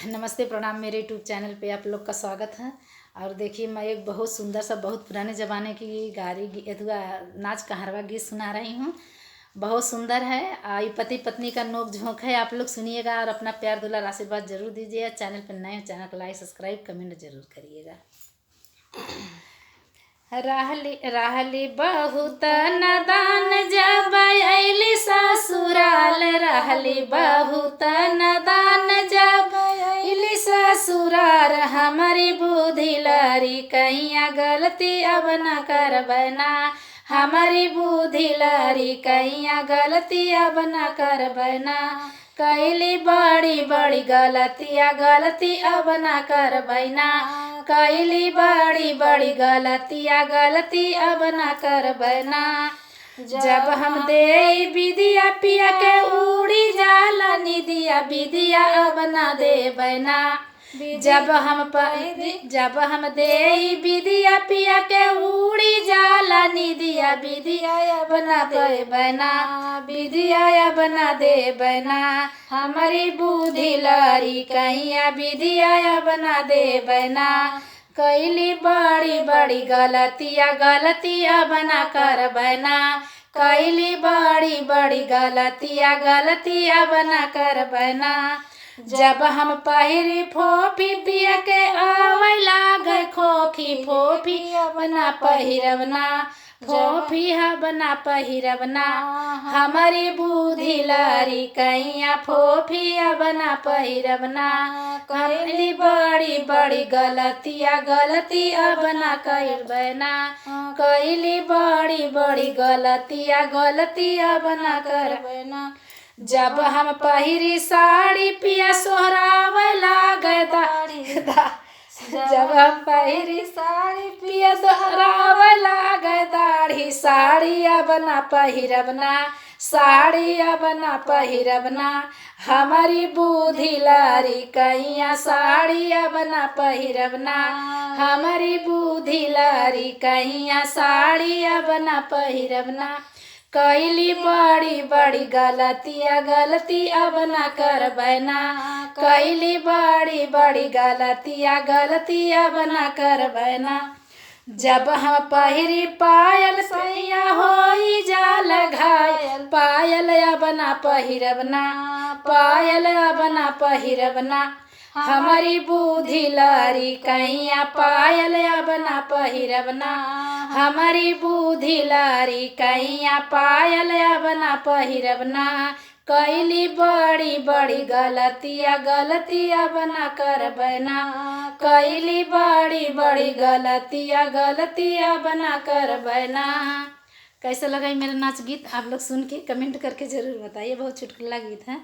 नमस्ते प्रणाम। मेरे यूट्यूब चैनल पे आप लोग का स्वागत है। और देखिए, मैं एक बहुत सुंदर सा बहुत पुराने ज़माने की नाच कहारवा गीत सुना रही हूँ। बहुत सुंदर है। ये पति पत्नी का नोक झोंक है। आप लोग सुनिएगा और अपना प्यार दुलार आशीर्वाद जरूर दीजिएगा। चैनल पर नए, चैनल को लाइक सब्सक्राइब कमेंट जरूर करिएगा। रहली बहुत नदान जब अइली ससुराल, रहली बहुत नदान जब अइली ससुराल। हमारी बुद्धि लरी कहिया गलती अब न करबना, हमारी बुद्धि लरी कहिया गलती अब न करबना। कैली बड़ी बड़ी गलतिया गलती अब न करबैना, कैली बड़ी बड़ी गलतिया गलती अब न करबैना। जब हम दे विदिया पिया के उड़ी जाला निदिया, विदिया अब न देबैना। जब हम दे विदिया पिया के उड़ी जाला निदिया, विदिया अब न देबैना, विदिया अब न देबैना। हमारी बुद्धि लरी कहिया विदिया अब न देबैना। कैली बड़ी बड़ी गलतिया गलती अब न करबैना, कैली बड़ी बड़ी गलतिया गलती अब न करबैना। जब हम पहिरी फोफी पिया के आवे लागे खोखी, फोफी अब न पहिरबना, फोफी अब न पहिरबना। हमारी बुद्धि लरी कहिया फोफी अब न पहिरबना। कैली बड़ी बड़ी गलतिया गलती अब न करबैना, कैली बड़ी बड़ी गलतिया गलती अब न करबैना। जब हम पहिरी साड़ी पिया सोहरावे लागे दाढ़ी, जब हम पहिरी साड़ी पिया सोहरावे लागे दाढ़ी। साड़ी अब न पहिरबना, साड़ी अब न पहिरबना। हमारी बुद्धि लरी कहिया साड़ी अब न पहिरबना, हमारी बुद्धि लरी कहिया साड़ी अब न पहिरबना। कैली बड़ी बड़ी गलतिया गलती अब न करबैना, कैली बड़ी बड़ी गलतिया गलती अब न करबैना। जब हम पहिरी पायल सैया होई जाल घायल, पायल अब न पहिरबना, पायल अब न पहिरबना। हमारी बुद्धि लरी कहिया पायल अब न पहिरबना, हमारी बुद्धि लरी कहिया पायल अब न पहिरबना। कैली बड़ी बड़ी गलतिया गलती अब न करबैना, कैली बड़ी बड़ी गलतिया गलती अब न करबैना। कैसा लगा ये मेरा नाच गीत? आप लोग सुन के कमेंट करके ज़रूर बताइए। बहुत चुटकुला गीत है।